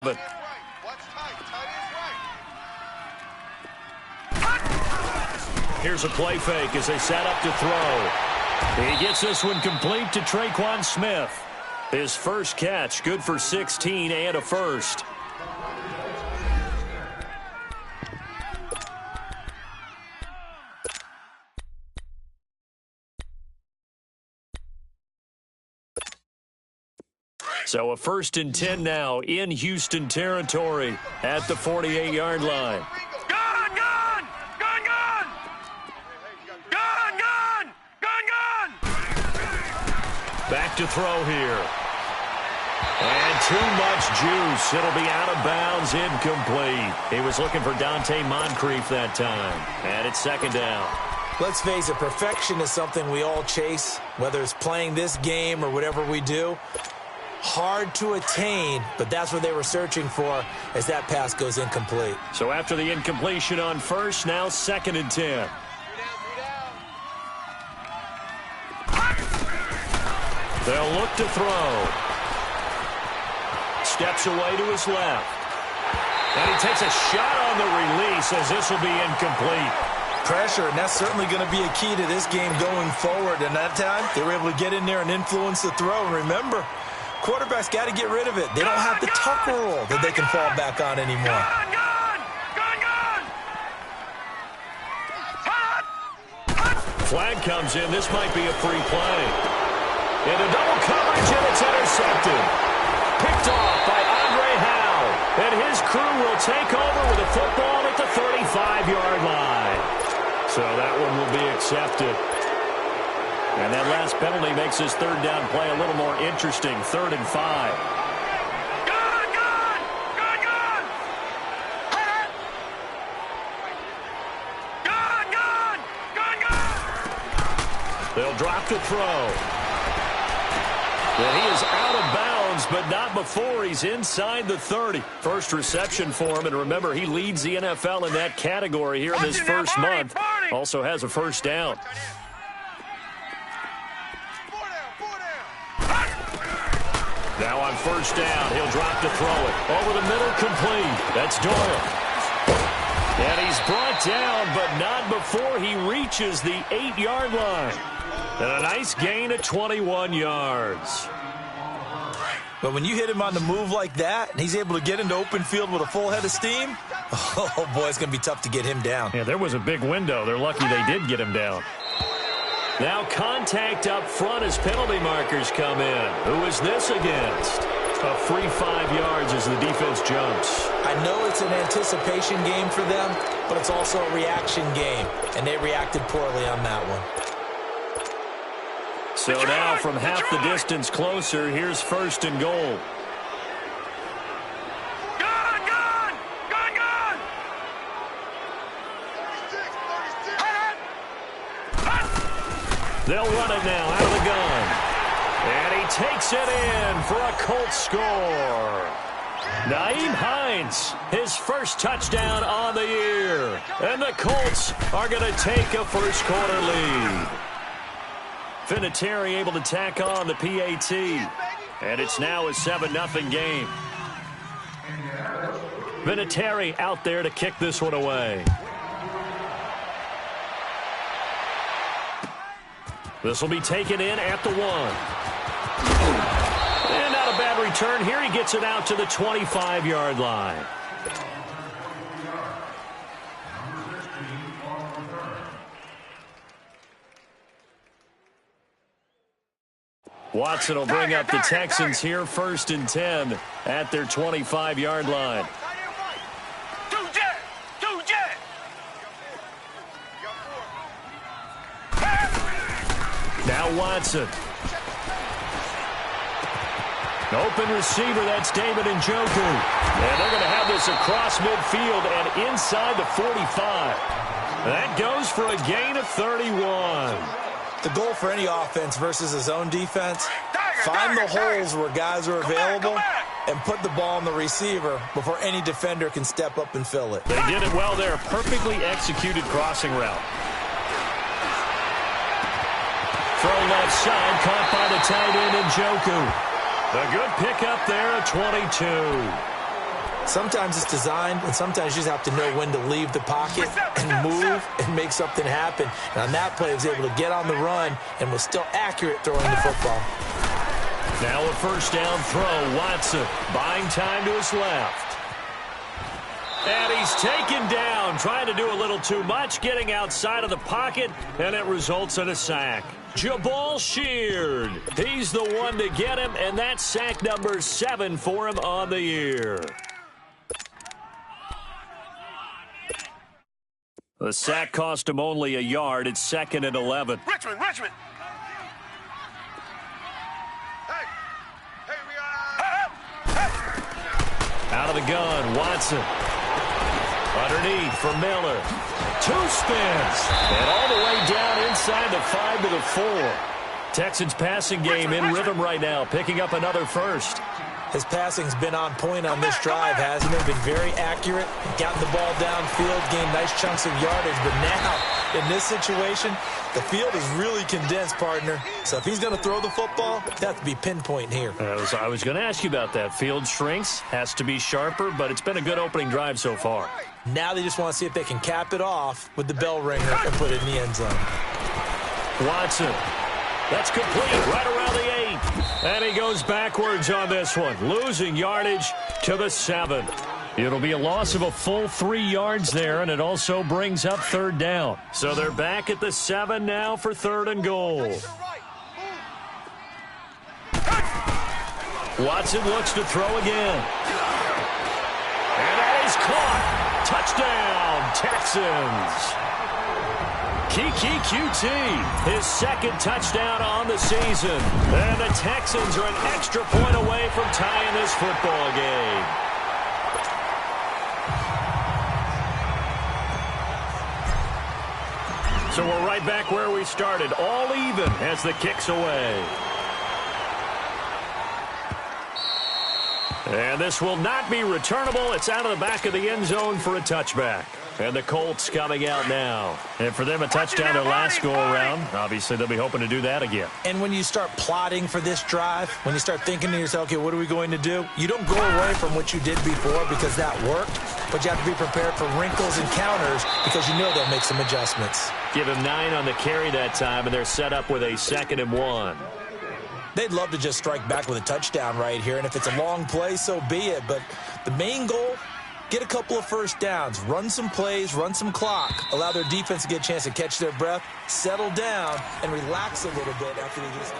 But here's a play fake as they set up to throw. He gets this one complete to Traquan Smith. His first catch, good for 16 and a first. So a 1st and 10 now in Houston territory at the 48-yard line. Gun, gun! Gun, gun! Gun, gun! Gun, gun! Back to throw here. And too much juice. It'll be out of bounds, incomplete. He was looking for Dante Moncrief that time. And it's 2nd down. Let's face it, perfection is something we all chase, whether it's playing this game or whatever we do. Hard to attain, but that's what they were searching for as that pass goes incomplete. So after the incompletion on first, now 2nd and 10. They'll look to throw. Steps away to his left. And he takes a shot on the release as this will be incomplete. Pressure, and that's certainly going to be a key to this game going forward. And that time, they were able to get in there and influence the throw. And remember, quarterbacks got to get rid of it. They don't have the Tucker rule that they can fall back on anymore. Flag comes in. This might be a free play. Into double coverage, and it's intercepted. Picked off by Andre Howe. And his crew will take over with a football at the 35-yard line. So that one will be accepted. And that last penalty makes his 3rd down play a little more interesting. 3rd and 5. Gun, gun! Gun, gun! Gun, gun! Gun, gun! They'll drop to throw. And he is out of bounds, but not before he's inside the 30. First reception for him, and remember, he leads the NFL in that category here in this first month. Also has a 1st down. Now on 1st down, he'll drop to throw it. Over the middle, complete. That's Doyle. And he's brought down, but not before he reaches the 8-yard line. And a nice gain of 21 yards. But when you hit him on the move like that, and he's able to get into open field with a full head of steam, oh, boy, it's going to be tough to get him down. Yeah, there was a big window. They're lucky they did get him down. Now contact up front as penalty markers come in. Who is this against? A free 5 yards as the defense jumps. I know it's an anticipation game for them, but it's also a reaction game, and they reacted poorly on that one. So now from half the distance closer, here's 1st and goal. Gun, gun! Gun, gun! They'll run it now out of the gun. And he takes it in for a Colts score. Nyheim Hines, his first touchdown on the year. And the Colts are going to take a first-quarter lead. Vinatieri able to tack on the PAT. And it's now a 7-0 game. Vinatieri out there to kick this one away. This will be taken in at the 1. And not a bad return here. He gets it out to the 25-yard line. Watson will bring up the Texans here, 1st and 10 at their 25-yard line. Now Watson. Open receiver, that's David Njoku. And they're going to have this across midfield and inside the 45. That goes for a gain of 31. The goal for any offense versus his own defense, find the holes where guys are available and put the ball on the receiver before any defender can step up and fill it. They did it well there. Perfectly executed crossing route. Throw left side, caught by the tight end Njoku. A good pickup there at 22. Sometimes it's designed, and sometimes you just have to know when to leave the pocket and move and make something happen. And on that play, he was able to get on the run and was still accurate throwing the football. Now a first down throw. Watson buying time to his left. And he's taken down, trying to do a little too much, getting outside of the pocket, and it results in a sack. Jabal Sheard, he's the one to get him, and that's sack number 7 for him on the year. The sack cost him only a yard. It's 2nd and 11. Richmond. Out of the gun, Watson. Underneath for Miller. 2 spins. And all the way down inside the 5 to the 4. Texans passing game in rhythm right now, picking up another first. His passing's been on point on this drive, hasn't it? Been very accurate, gotten the ball downfield, gained nice chunks of yardage. But now, in this situation, the field is really condensed, partner. So if he's going to throw the football, it has to be pinpoint here. I was going to ask you about that. Field shrinks, has to be sharper, but it's been a good opening drive so far. Now they just want to see if they can cap it off with the bell ringer and put it in the end zone. Watson. That's complete right around the 8. And he goes backwards on this one, losing yardage to the 7. It'll be a loss of a full 3 yards there, and it also brings up 3rd down. So they're back at the 7 now for 3rd and goal. Watson looks to throw again. And that is caught. Touchdown, Texans. Kiki QT, his 2nd touchdown on the season. And the Texans are an extra point away from tying this football game. So we're right back where we started, all even as the kick's away. And this will not be returnable. It's out of the back of the end zone for a touchback. And the Colts coming out now. And for them, a touchdown their last go-around. Obviously, they'll be hoping to do that again. And when you start plotting for this drive, when you start thinking to yourself, okay, what are we going to do? You don't go away from what you did before because that worked, but you have to be prepared for wrinkles and counters because you know they'll make some adjustments. Give him 9 on the carry that time, and they're set up with a 2nd and 1. They'd love to just strike back with a touchdown right here, and if it's a long play, so be it. But the main goal, get a couple of first downs, run some plays, run some clock, allow their defense to get a chance to catch their breath, settle down, and relax a little bit after they just...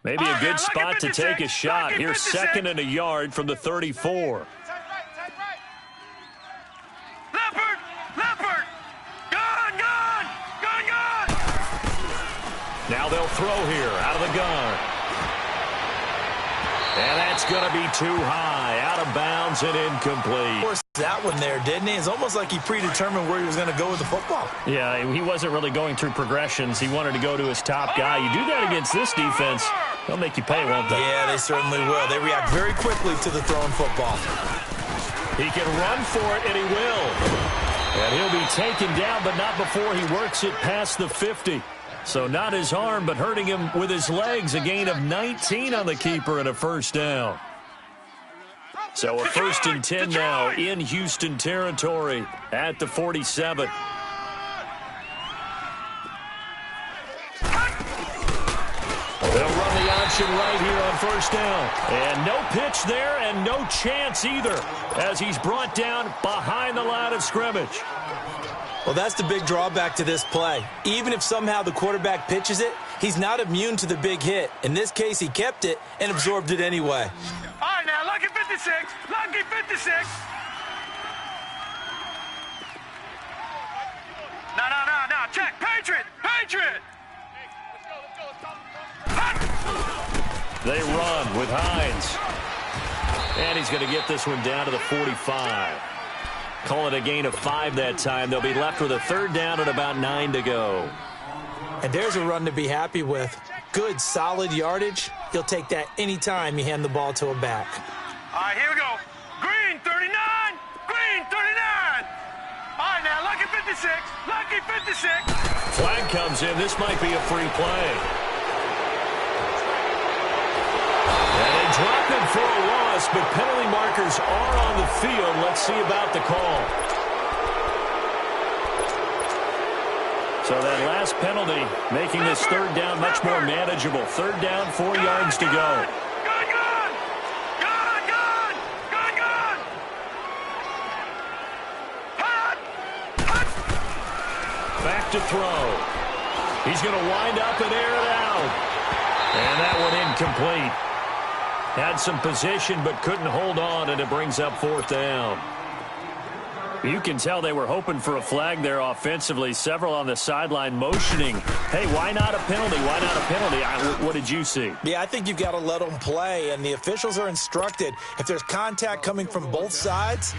Maybe a good spot to take a shot. Here's 2nd and a yard from the 34. Leopard! Gun! Now they'll throw here out of the gun. And that's going to be too high, out of bounds and incomplete. Of course, that one there, didn't he? It's almost like he predetermined where he was going to go with the football. Yeah, he wasn't really going through progressions. He wanted to go to his top guy. You do that against this defense, they'll make you pay, won't they? Yeah, they certainly will. They react very quickly to the thrown football. He can run for it, and he will. And he'll be taken down, but not before he works it past the 50. So not his arm, but hurting him with his legs. A gain of 19 on the keeper and a first down. So a 1st and 10 now in Houston territory at the 47. They'll run the option right here on first down. And no pitch there and no chance either as he's brought down behind the line of scrimmage. Well, that's the big drawback to this play. Even if somehow the quarterback pitches it, he's not immune to the big hit. In this case, he kept it and absorbed it anyway. All right, now, lucky 56. Lucky 56. No. Check. Patriot. They run with Hines. And he's going to get this one down to the 45. Call it a gain of 5 that time. They'll be left with a 3rd down and about 9 to go. And there's a run to be happy with. Good, solid yardage. He'll take that anytime you hand the ball to a back. All right, here we go. Green, 39. 56. Flag comes in. This might be a free play. And they drop him for a loss, but penalty markers are on the field. Let's see about the call. So that last penalty making this third down much more manageable. Third down, 4 yards to go. Back to throw. He's going to wind up and air it out. And that one incomplete. Had some position but couldn't hold on, and it brings up 4th down. You can tell they were hoping for a flag there offensively. Several on the sideline motioning, hey, why not a penalty? Why not a penalty? What did you see? Yeah, I think you've got to let them play, and the officials are instructed, if there's contact coming from both sides,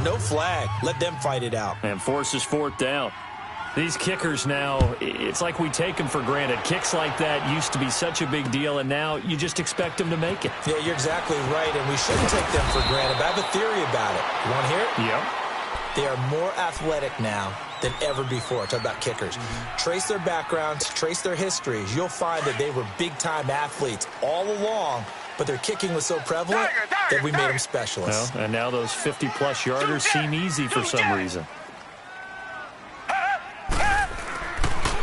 no flag. Let them fight it out. And forces 4th down. These kickers now, it's like we take them for granted. Kicks like that used to be such a big deal, and now you just expect them to make it. Yeah, you're exactly right, and we shouldn't take them for granted. But I have a theory about it. You want to hear it? Yep. They are more athletic now than ever before. Talk about kickers. Trace their backgrounds, trace their histories. You'll find that they were big-time athletes all along, but their kicking was so prevalent that we made them specialists. Well, and now those 50-plus yarders seem easy for some reason.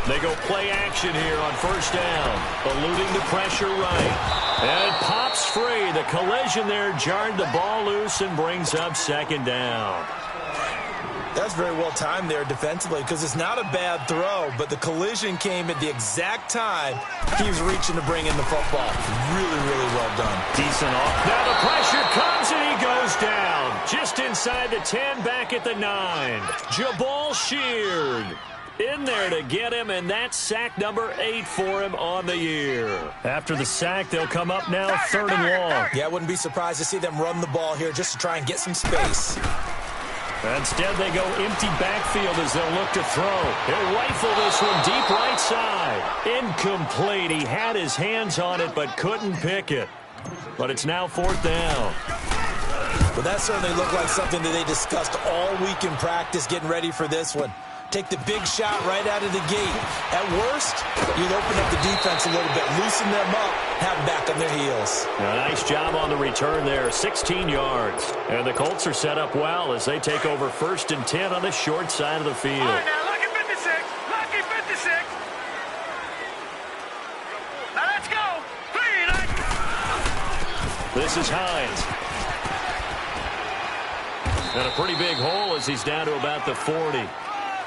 They go play action here on 1st down. Eluding the pressure right. And pops free. The collision there jarred the ball loose and brings up 2nd down. That's very well timed there defensively because it's not a bad throw, but the collision came at the exact time he was reaching to bring in the football. Really, really well done. Decent off. Now the pressure comes and he goes down. Just inside the 10, back at the 9. Jabal Sheard in there to get him, and that's sack number 8 for him on the year. After the sack, they'll come up now 3rd and long. Yeah, I wouldn't be surprised to see them run the ball here just to try and get some space. Instead, they go empty backfield as they'll look to throw. He'll rifle this one deep right side. Incomplete. He had his hands on it but couldn't pick it. But it's now 4th down. Well, that certainly looked like something that they discussed all week in practice getting ready for this one. Take the big shot right out of the gate. At worst, you'll open up the defense a little bit, loosen them up, have them back on their heels. A nice job on the return there, 16 yards. And the Colts are set up well as they take over 1st and 10 on the short side of the field. All right, now, lucky 56. Lucky 56. Now, let's go. 3, 9. This is Hines. And a pretty big hole as he's down to about the 40.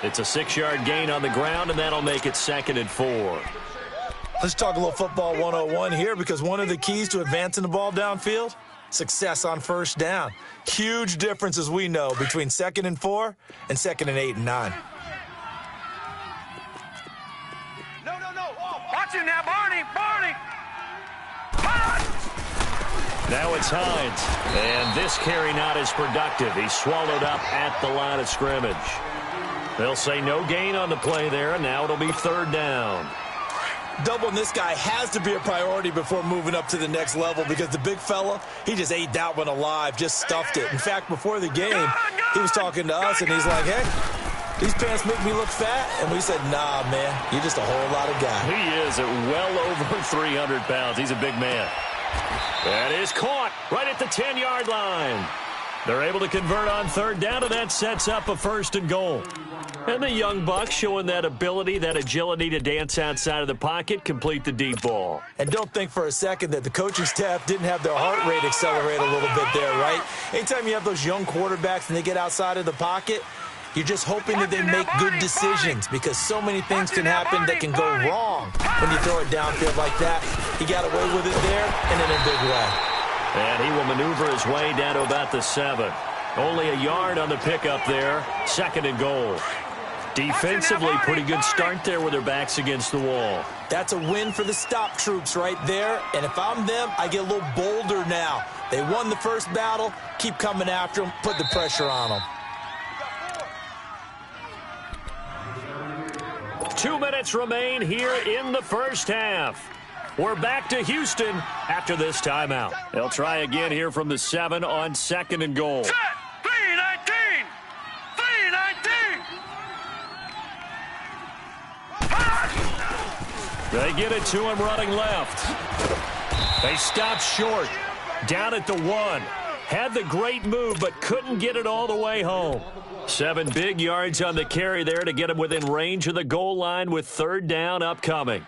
It's a 6-yard gain on the ground, and that'll make it 2nd and 4. Let's talk a little football 101 here because one of the keys to advancing the ball downfield, success on 1st down. Huge difference, as we know, between 2nd and 4 and 2nd and 8 and 9. No. Watch it now, Barney. Now it's Hines. And this carry not as productive. He's swallowed up at the line of scrimmage. They'll say no gain on the play there, and now it'll be 3rd down. Doubling this guy has to be a priority before moving up to the next level because the big fella, he just ate that one alive, just stuffed it. In fact, before the game, he was talking to us, and he's like, hey, these pants make me look fat. And we said, nah, man, you're just a whole lot of guy. He is at well over 300 pounds. He's a big man. That is caught right at the 10-yard line. They're able to convert on 3rd down, and that sets up a 1st and goal. And the young buck showing that ability, that agility to dance outside of the pocket, complete the deep ball. And don't think for a second that the coaching staff didn't have their heart rate accelerate a little bit there, right? Anytime you have those young quarterbacks and they get outside of the pocket, you're just hoping that they make good decisions because so many things can happen that can go wrong when you throw it downfield like that. He got away with it there and in a big way. And he will maneuver his way down to about the 7. Only a yard on the pickup there. 2nd and goal. Defensively, pretty good start there with their backs against the wall. That's a win for the stop troops right there. And if I'm them, I get a little bolder now. They won the first battle. Keep coming after them. Put the pressure on them. 2 minutes remain here in the 1st half. We're back to Houston after this timeout. They'll try again here from the 7 on 2nd and goal. Set. 3-19. get it to him running left. They stopped short. Down at the 1. Had the great move, but couldn't get it all the way home. 7 big yards on the carry there to get him within range of the goal line with 3rd down upcoming.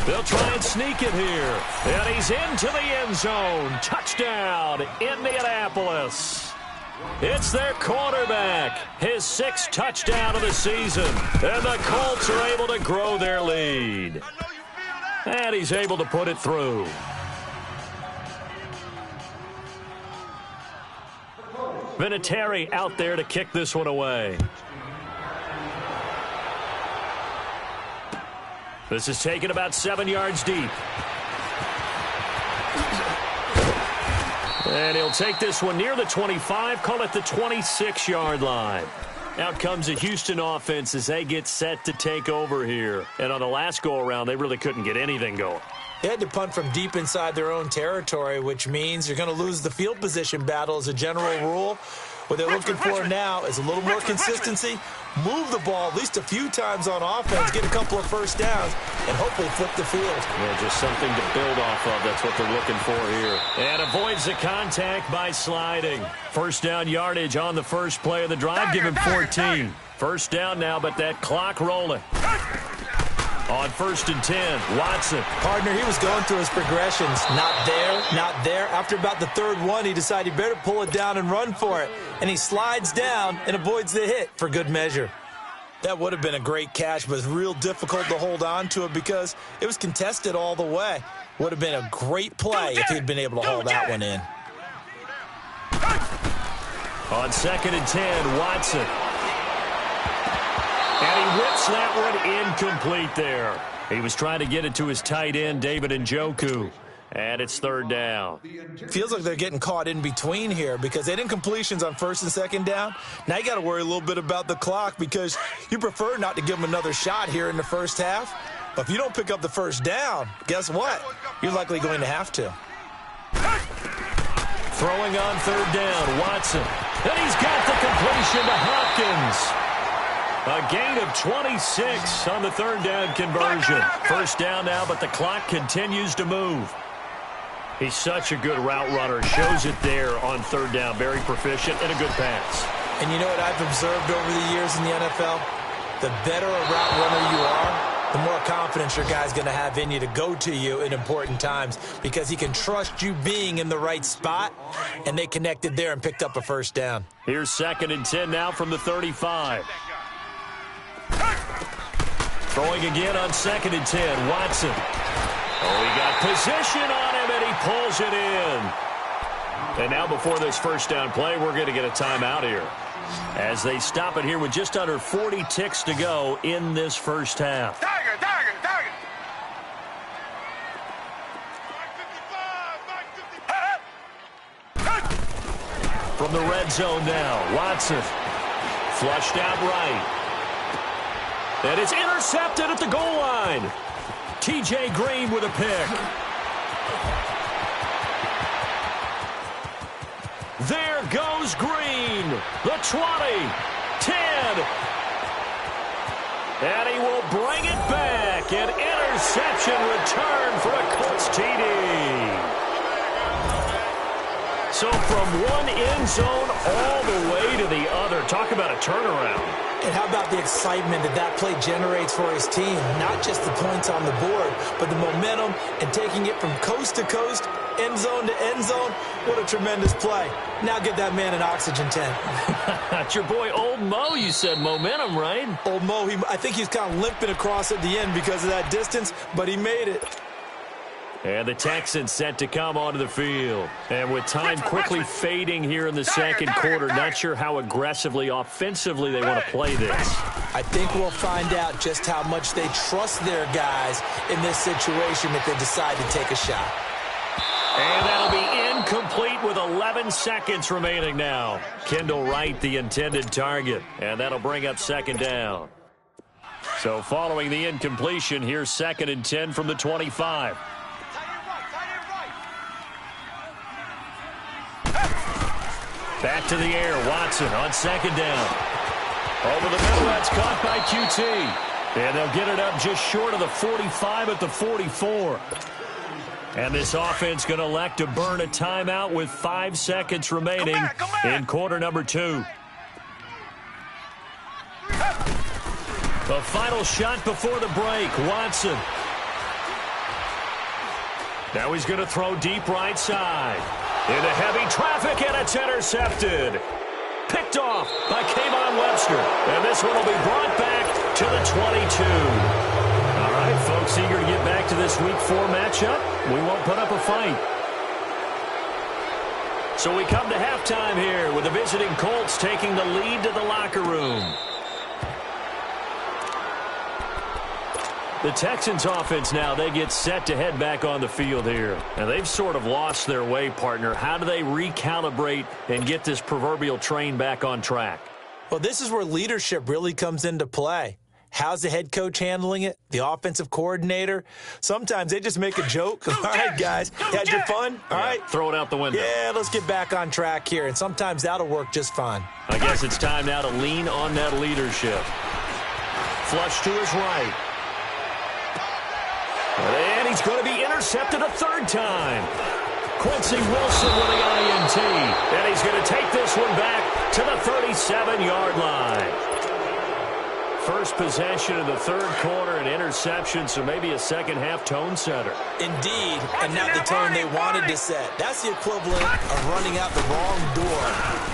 They'll try and sneak it here. And he's into the end zone. Touchdown, Indianapolis. It's their quarterback, his 6th touchdown of the season. And the Colts are able to grow their lead. And he's able to put it through. Vinatieri out there to kick this one away. This is taken about 7 yards deep. And he'll take this one near the 25, call it the 26-yard line. Out comes the Houston offense as they get set to take over here. And on the last go-around, they really couldn't get anything going. They had to punt from deep inside their own territory, which means you're going to lose the field position battle as a general rule. What they're looking for now is a little more consistency, move the ball at least a few times on offense, get a couple of first downs, and hopefully flip the field. Yeah, just something to build off of. That's what they're looking for here. And avoids the contact by sliding. First down yardage on the first play of the drive. Give him 14. First down now, but that clock rolling. On 1st and 10, Watson. Partner, he was going through his progressions. Not there, not there. After about the 3rd one, he decided he better pull it down and run for it. And he slides down and avoids the hit for good measure. That would have been a great catch, but it's real difficult to hold on to it because it was contested all the way. Would have been a great play if he'd been able to hold that one in. On 2nd and 10, Watson. And he whips that one incomplete there. He was trying to get it to his tight end, David Njoku. And it's 3rd down. Feels like they're getting caught in between here because they didn't completions on 1st and 2nd down. Now you got to worry a little bit about the clock because you prefer not to give them another shot here in the first half. But if you don't pick up the first down, guess what? You're likely going to have to. Throwing on 3rd down, Watson. And he's got the completion to Hopkins. A gain of 26 on the 3rd down conversion. First down now, but the clock continues to move. He's such a good route runner. Shows it there on 3rd down. Very proficient and a good pass. And you know what I've observed over the years in the NFL? The better a route runner you are, the more confidence your guy's going to have in you to go to you in important times because he can trust you being in the right spot, and they connected there and picked up a first down. Here's 2nd and 10 now from the 35. Throwing again on 2nd and 10, Watson. Oh, he got position on him, and he pulls it in. And now before this first down play, we're going to get a timeout here as they stop it here with just under 40 ticks to go in this first half. Target, target, target. From the red zone now, Watson. Flushed out right. And it's intercepted at the goal line. T.J. Green with a pick. There goes Green. The 20, 10. And he will bring it back. An interception return for a Colts TD. So from one end zone all the way to the other. Talk about a turnaround. And how about the excitement that play generates for his team? Not just the points on the board, but the momentum and taking it from coast to coast, end zone to end zone. What a tremendous play. Now give that man an oxygen tank. That's your boy Old Mo, you said. Momentum, right? Old Mo, I think he's kind of limping across at the end because of that distance, but he made it. And the Texans set to come onto the field. And with time quickly fading here in the second quarter, not sure how aggressively, offensively they want to play this. I think we'll find out just how much they trust their guys in this situation if they decide to take a shot. And that'll be incomplete with 11 seconds remaining now. Kendall Wright, the intended target. And that'll bring up 2nd down. So following the incompletion, here's 2nd and 10 from the 25. Back to the air. Watson on second down. Over the middle. That's caught by QT. And they'll get it up just short of the 45 at the 44. And this offense going to elect to burn a timeout with 5 seconds remaining in quarter number 2. The final shot before the break. Watson. Now he's going to throw deep right side. Into heavy traffic, and it's intercepted. Picked off by Kayvon Webster. And this one will be brought back to the 22. All right, folks, eager to get back to this Week 4 matchup. We won't put up a fight. So we come to halftime here with the visiting Colts taking the lead to the locker room. The Texans offense now, they get set to head back on the field here. And they've sort of lost their way, partner. How do they recalibrate and get this proverbial train back on track? Well, this is where leadership really comes into play. How's the head coach handling it? The offensive coordinator? Sometimes they just make a joke. All right, guys, had your fun? All right. Throw it out the window. Yeah, let's get back on track here. And sometimes that'll work just fine. I guess it's time now to lean on that leadership. Flush to his right. And he's going to be intercepted a third time. Quincy Wilson with the INT. And he's going to take this one back to the 37-yard line. First possession of the third quarter, an interception, so maybe a second-half tone setter. Indeed, and not the tone they wanted to set. That's the equivalent of running out the wrong door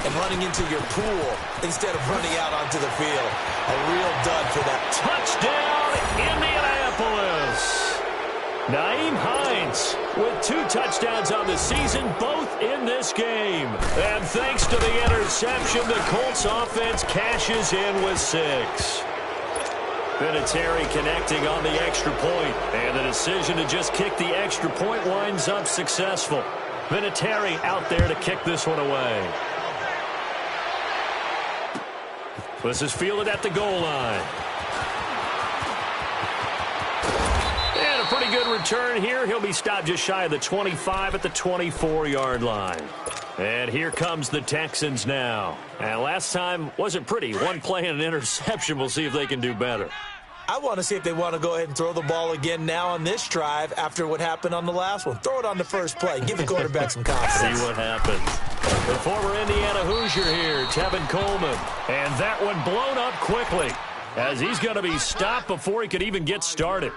and running into your pool instead of running out onto the field. A real dud for that. Touchdown, Indianapolis. Nyheim Hines with 2 touchdowns on the season, both in this game. And thanks to the interception, the Colts offense cashes in with 6. Vinatieri connecting on the extra point, and the decision to just kick the extra point winds up successful. Vinatieri out there to kick this one away. This is fielded at the goal line. And a pretty good return here. He'll be stopped just shy of the 25 at the 24-yard line. And here comes the Texans now. And last time wasn't pretty. One play and an interception. We'll see if they can do better. I want to see if they want to go ahead and throw the ball again now on this drive after what happened on the last one. Throw it on the first play. Give the quarterback some confidence. See what happens. The former Indiana Hoosier here, Tevin Coleman. And that one blown up quickly as he's going to be stopped before he could even get started.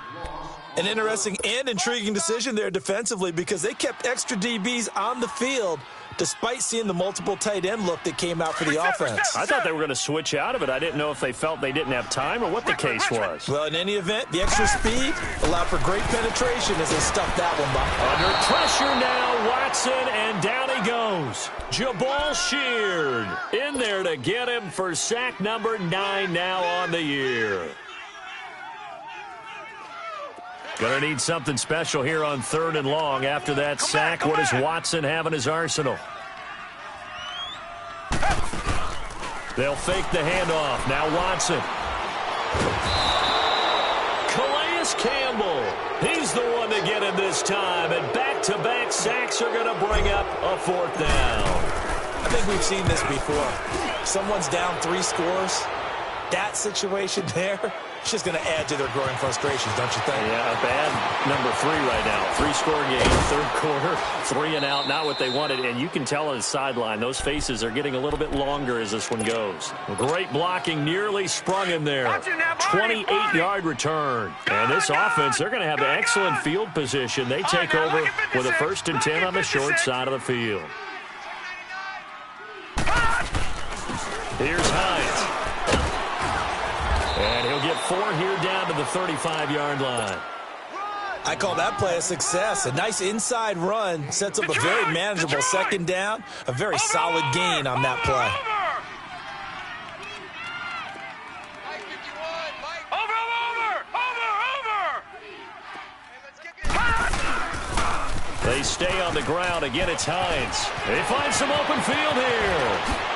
An interesting and intriguing decision there defensively because they kept extra DBs on the field despite seeing the multiple tight end look that came out for the offense. I thought they were going to switch out of it. I didn't know if they felt they didn't have time or what the case was. Well, in any event, the extra speed allowed for great penetration as they stuffed that one by. Under pressure now, Watson, and down he goes. Jabal Sheard in there to get him for sack number 9 now on the year. Going to need something special here on 3rd and long. After that sack, what does Watson have in his arsenal? They'll fake the handoff. Now Watson. Calais Campbell. He's the one to get him this time. And back-to-back sacks are going to bring up a 4th down. I think we've seen this before. Someone's down 3 scores. That situation there, it's just going to add to their growing frustrations, don't you think? Yeah, a bad number 3 right now. 3-score game, 3rd quarter, 3 and out, not what they wanted. And you can tell on the sideline, those faces are getting a little bit longer as this one goes. Great blocking, nearly sprung him there. 28-yard return. And this offense, they're going to have excellent field position. They take over with a 1st and 10 on the short side of the field. Here's Hines. And he'll get 4 here down to the 35-yard line. I call that play a success. A nice inside run sets up a very manageable 2nd down. A very solid gain on that play. They stay on the ground. Again, it's Hines. They find some open field here.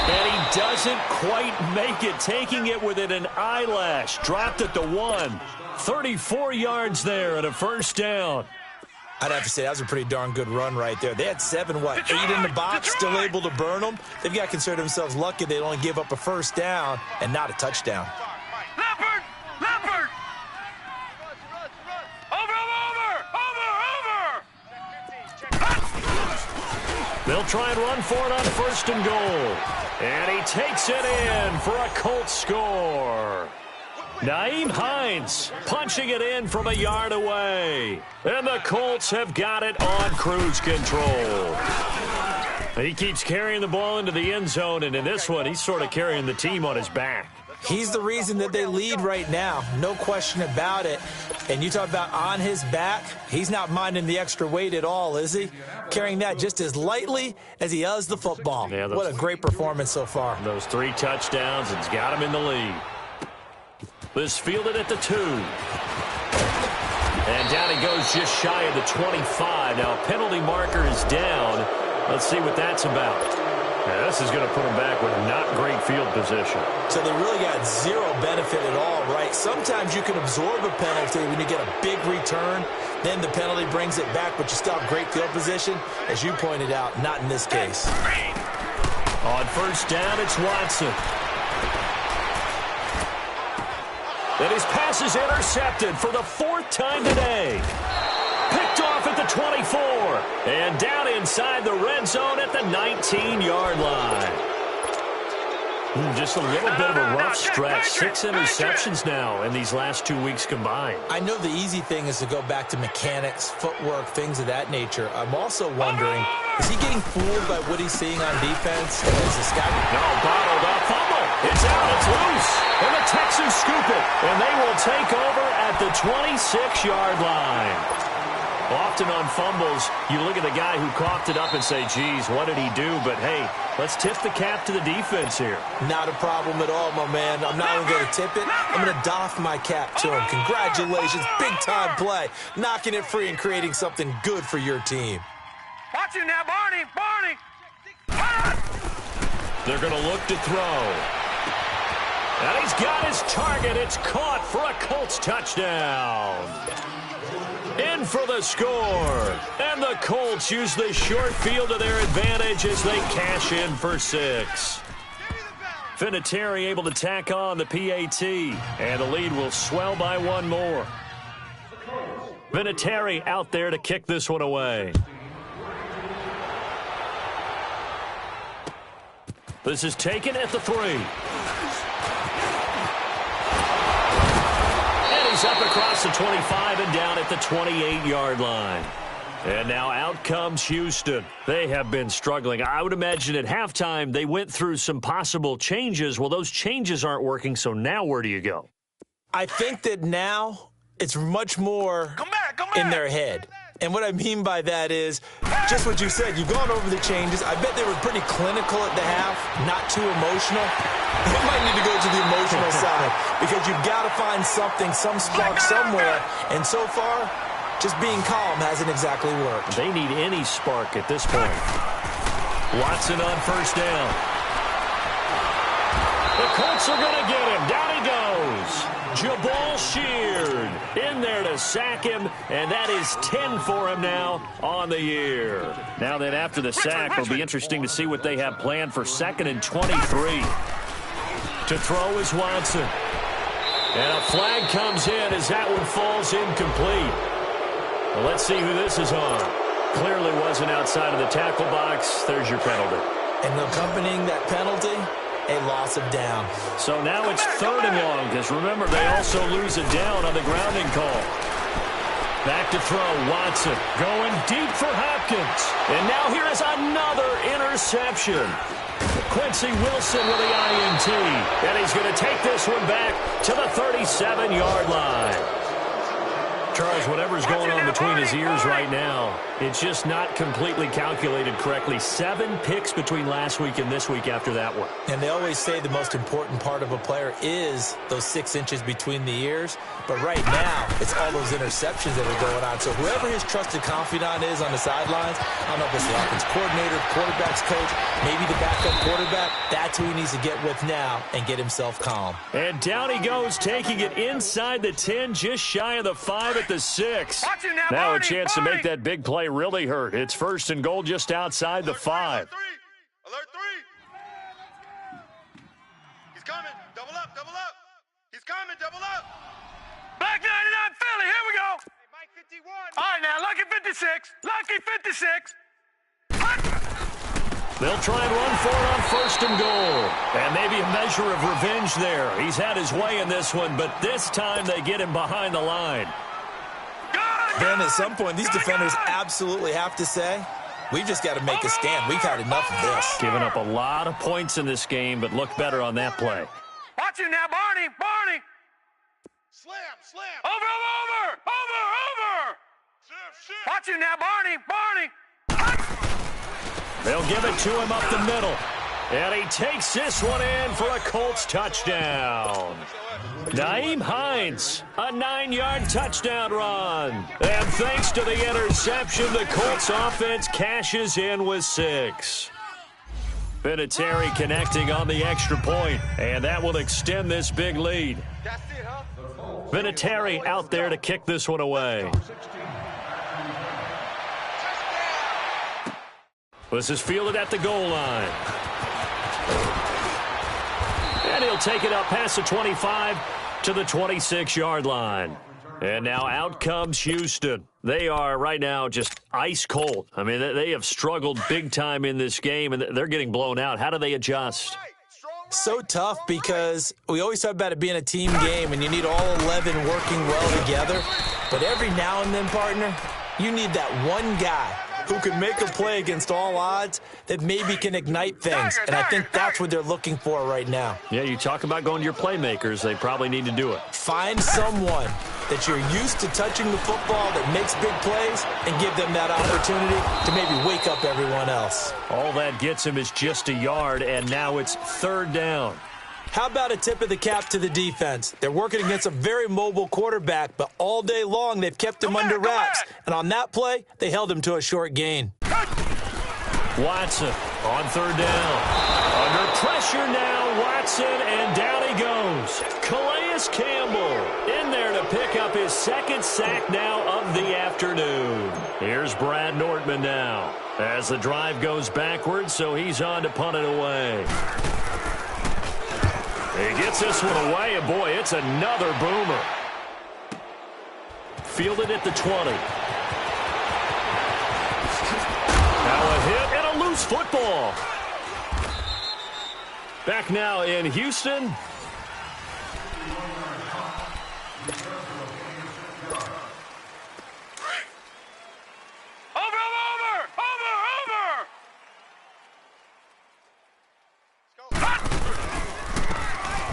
And he doesn't quite make it, taking it within an eyelash. Dropped at the 1. 34 yards there and a 1st down. I'd have to say that was a pretty darn good run right there. They had 8 in the box, still able to burn them. They've got to consider themselves lucky they only give up a first down and not a touchdown. Leopard! Leopard! Over! They'll try and run for it on 1st and goal. And he takes it in for a Colts score. Nyheim Hines punching it in from a yard away. And the Colts have got it on cruise control. He keeps carrying the ball into the end zone, and in this one, he's sort of carrying the team on his back. He's the reason that they lead right now, no question about it. And you talk about on his back, he's not minding the extra weight at all, is he? Carrying that just as lightly as he does the football. Yeah, what a great performance so far. Those 3 touchdowns, it's got him in the lead. This fielded at the 2. And down he goes just shy of the 25. Now, penalty marker is down. Let's see what that's about. Now, this is going to put him back with not great field position. So they really got 0 benefit at all, right? Sometimes you can absorb a penalty when you get a big return. Then the penalty brings it back, but you still have great field position. As you pointed out, not in this case. On 1st down, it's Watson. And his pass is intercepted for the 4th time today. Picked off at the 24. And down inside the red zone at the 19-yard line. Just a little bit of a rough stretch. 6 interceptions now in these last 2 weeks combined. I know the easy thing is to go back to mechanics, footwork, things of that nature. I'm also wondering, is he getting fooled by what he's seeing on defense? Is this guy... No, bottled up. Fumble. It's out. It's loose. And the Texans scoop it. And they will take over at the 26-yard line. Often on fumbles, you look at the guy who coughed it up and say, geez, what did he do? But, hey, let's tip the cap to the defense here. Not a problem at all, my man. I'm not even going to tip it. I'm going to doff my cap to him. Congratulations. Big-time play. Knocking it free and creating something good for your team. Watch him now, Barney! Barney! They're going to look to throw. And he's got his target. It's caught for a Colts touchdown. In for the score. And the Colts use the short field to their advantage as they cash in for 6. Vinatieri able to tack on the PAT. And the lead will swell by 1 more. Vinatieri out there to kick this one away. This is taken at the 3. He's up across the 25 and down at the 28-yard line. And now out comes Houston. They have been struggling. I would imagine at halftime they went through some possible changes. Well, those changes aren't working, so now where do you go? I think that now it's much more in their head. And what I mean by that is just what you said. You've gone over the changes. I bet they were pretty clinical at the half, not too emotional. They might need to go to the emotional side because you've got to find something, some spark somewhere. And so far, just being calm hasn't exactly worked. They need any spark at this point. Watson on 1st down. The Colts are going to get him. Down he goes. Jabal Sheard in there to sack him, and that is 10 for him now on the year. Now then, after the sack, it'll be interesting to see what they have planned for 2nd and 23. To throw is Watson. And a flag comes in as that one falls incomplete. Well, let's see who this is on. Clearly wasn't outside of the tackle box. There's your penalty. And accompanying that penalty, a loss of down. So now it's 3rd and long, because remember, they also lose a down on the grounding call. Back to throw, Watson going deep for Hopkins. And now here is another interception. Quincy Wilson with the INT. And he's going to take this one back to the 37-yard line. Charles, whatever's going on between his ears right now, it's just not completely calculated correctly. 7 picks between last week and this week after that one. And they always say the most important part of a player is those 6 inches between the ears. But right now, it's all those interceptions that are going on. So whoever his trusted confidant is on the sidelines, I don't know if it's the offense coordinator, quarterback's coach, maybe the backup quarterback, that's who he needs to get with now and get himself calm. And down he goes, taking it inside the 10, just shy of the 5 at at the 6. Now, Now a Barney, chance to Barney. make that big play really hurt. It's 1st and goal just outside the 5. Alert 3. He's coming. Double up, double up. He's coming, double up. Black 99 Philly, here we go. Hey, Mike 51. All right, now, Lucky 56. Lucky 56. They'll try and run for it on 1st and goal. And maybe a measure of revenge there. He's had his way in this one, but this time they get him behind the line. Then at some point, these defenders absolutely have to say, we've just got to make a stand. We've had enough of this. Giving up a lot of points in this game, but looked better on that play. Watch you now, Barney. Barney. Slam, slam. Over. Watch you now, Barney. Barney. They'll give it to him up the middle. And he takes this one in for a Colts touchdown. Nyheim Hines, a 9-yard touchdown run. And thanks to the interception, the Colts offense cashes in with 6. Vinatieri connecting on the extra point, and that will extend this big lead. That's it, huh? Vinatieri out there to kick this one away. This is fielded at the goal line. And he'll take it up past the 25 to the 26-yard line. And now out comes Houston. They are right now just ice cold. I mean, they have struggled big time in this game, and they're getting blown out. How do they adjust? So tough because we always talk about it being a team game, and you need all 11 working well together. But every now and then, partner, you need that one guy who can make a play against all odds that maybe can ignite things. And I think that's what they're looking for right now. Yeah, you talk about going to your playmakers. They probably need to do it. Find someone that you're used to touching the football that makes big plays and give them that opportunity to maybe wake up everyone else. All that gets him is just a yard, and now it's 3rd down. How about a tip of the cap to the defense? They're working against a very mobile quarterback, but all day long they've kept him under wraps. And on that play, they held him to a short gain. Watson on 3rd down. Under pressure now, Watson, and down he goes. Calais Campbell in there to pick up his 2nd sack now of the afternoon. Here's Brad Nordman now as the drive goes backwards, so he's on to punt it away. He gets this one away, and boy, it's another boomer. Fielded at the 20. Now a hit and a loose football. Back now in Houston.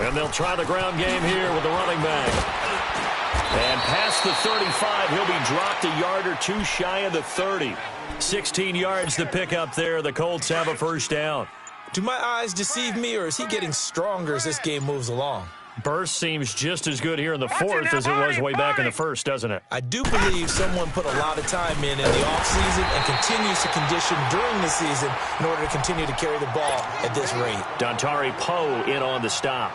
And they'll try the ground game here with the running back. And past the 35, he'll be dropped a yard or two shy of the 30. 16 yards to pick up there. The Colts have a 1st down. Do my eyes deceive me, or is he getting stronger as this game moves along? Burst seems just as good here in the 4th as it was way back in the 1st, doesn't it? I do believe someone put a lot of time in the offseason and continues to condition during the season in order to continue to carry the ball at this rate. Dontari Poe in on the stop.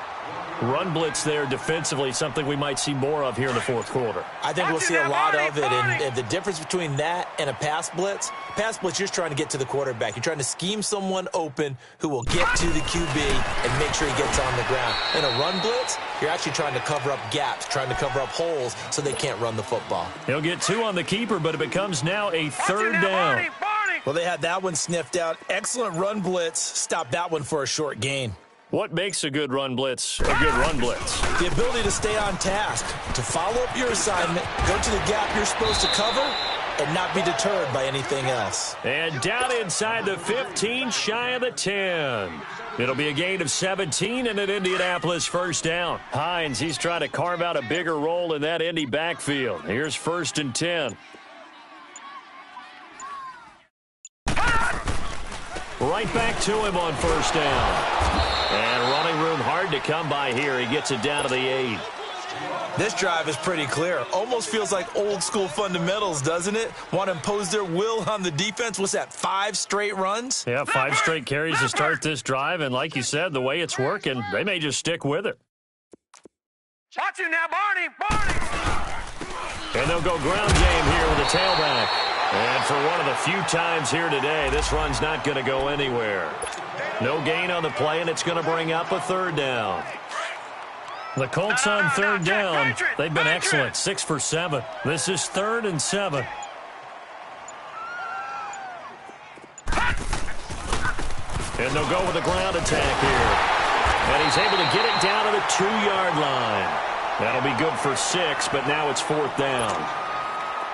Run blitz there defensively, something we might see more of here in the 4th quarter. I think we'll see a lot of it, and the difference between that and a pass blitz, you're just trying to get to the quarterback. You're trying to scheme someone open who will get to the QB and make sure he gets on the ground. In a run blitz, you're actually trying to cover up gaps, trying to cover up holes so they can't run the football. He'll get 2 on the keeper, but it becomes now a 3rd down. Well, they had that one sniffed out. Excellent run blitz. Stop that one for a short gain. What makes a good run blitz a good run blitz? The ability to stay on task, to follow up your assignment, go to the gap you're supposed to cover, and not be deterred by anything else. And down inside the 15, shy of the 10. It'll be a gain of 17 and an Indianapolis 1st down. Hines, he's trying to carve out a bigger role in that Indy backfield. Here's 1st and 10. Right back to him on 1st down. And running room hard to come by here. He gets it down to the 8. This drive is pretty clear. Almost feels like old school fundamentals, doesn't it? Want to impose their will on the defense. What's that, 5 straight runs? Yeah, 5 straight carries to start this drive. And like you said, the way it's working, they may just stick with it. Watch you now, Barney. And they'll go ground game here with a tailback. And for one of the few times here today, this run's not going to go anywhere. No gain on the play, and it's going to bring up a third down. The Colts on third down. They've been excellent, 6 for 7. This is 3rd and 7. And they'll go with a ground attack here. And he's able to get it down to the 2-yard line. That'll be good for 6, but now it's 4th down.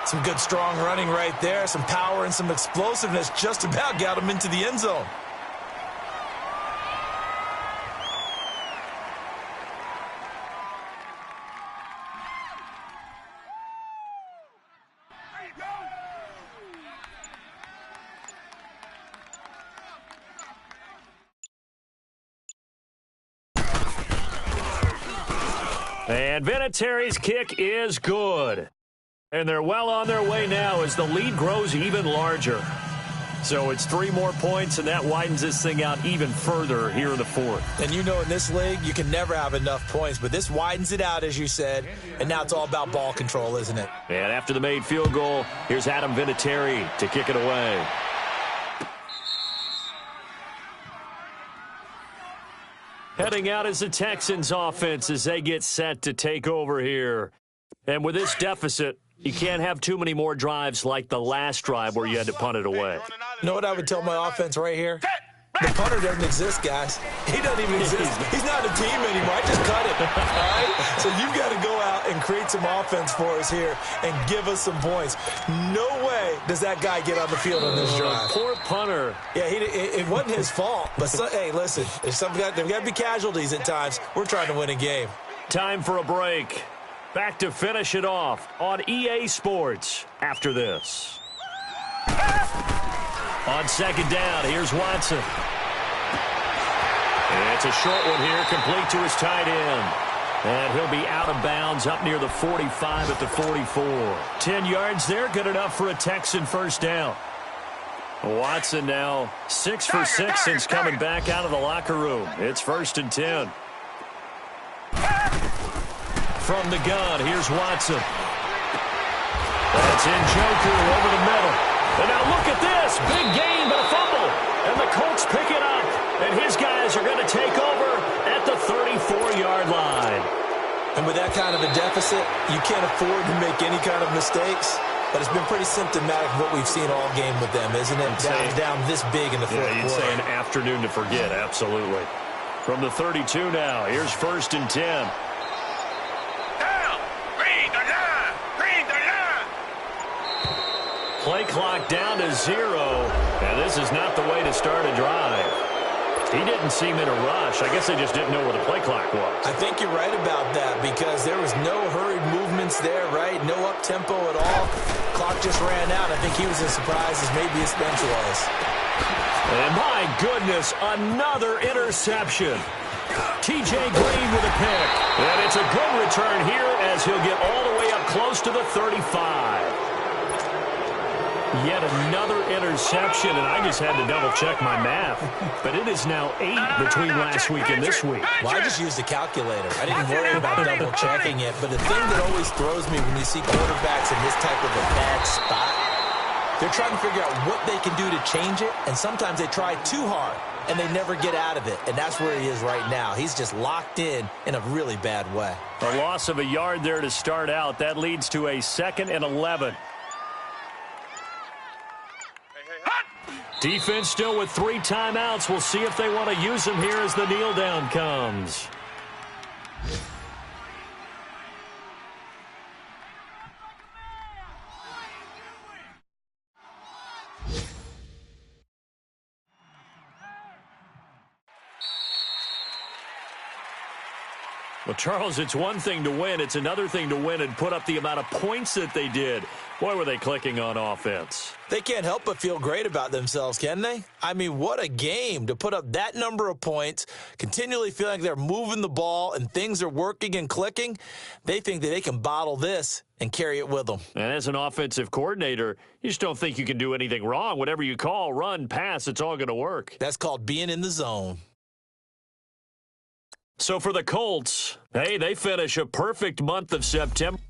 Some good, strong running right there. Some power and some explosiveness just about got him into the end zone. And Vinatieri's kick is good. And they're well on their way now as the lead grows even larger. So it's 3 more points, and that widens this thing out even further here in the 4th. And you know in this league, you can never have enough points, but this widens it out, as you said, and now it's all about ball control, isn't it? And after the made field goal, here's Adam Vinatieri to kick it away. Heading out is the Texans offense as they get set to take over here. And with this deficit, you can't have too many more drives like the last drive where you had to punt it away. You know what I would tell my offense right here? The punter doesn't exist, guys. He doesn't even exist. He's not a team anymore. I just cut it. All right? So you've got to go out and create some offense for us here and give us some points. No way does that guy get on the field on this drive. Poor punter. Yeah, it wasn't his fault. But, hey, listen, there's got to be casualties at times. We're trying to win a game. Time for a break. Back to finish it off on EA Sports after this. On second down, here's Watson. It's a short one here, complete to his tight end. And he'll be out of bounds up near the 45 at the 44. 10 yards there, good enough for a Texan first down. Watson now 6 for 6 since coming back out of the locker room. It's 1st and 10. From the gun, here's Watson. That's Njoku over the middle. And now look at this. Big gain, but a fumble. And the Colts pick it up. And his guys are going to take over at the 34-yard line. And with that kind of a deficit, you can't afford to make any kind of mistakes. But it's been pretty symptomatic of what we've seen all game with them, isn't it? Down this big in the fourth quarter. Yeah, you'd say an afternoon to forget, absolutely. From the 32 now, here's 1st and 10. Play clock down to 0, and this is not the way to start a drive. He didn't seem in a rush. I guess they just didn't know where the play clock was. I think you're right about that because there was no hurried movements there, right? No up-tempo at all. Clock just ran out. I think he was as surprised as maybe his bench was. And my goodness, another interception. TJ Green with a pick. And it's a good return here as he'll get all the way up close to the 35. Yet another interception, and I just had to double-check my math. But it is now 8 between last week and this week. Well, I just used a calculator. I didn't worry about double-checking it. But the thing that always throws me when you see quarterbacks in this type of a bad spot, they're trying to figure out what they can do to change it, and sometimes they try too hard, and they never get out of it. And that's where he is right now. He's just locked in a really bad way. A loss of a yard there to start out. That leads to a 2nd and 11. Defense still with 3 timeouts. We'll see if they want to use them here as the kneel down comes. Well, Charles, it's one thing to win. It's another thing to win and put up the amount of points that they did. Boy, were they clicking on offense. They can't help but feel great about themselves, can they? I mean, what a game to put up that number of points, continually feeling like they're moving the ball and things are working and clicking. They think that they can bottle this and carry it with them. And as an offensive coordinator, you just don't think you can do anything wrong. Whatever you call, run, pass, it's all going to work. That's called being in the zone. So for the Colts, hey, they finish a perfect month of September.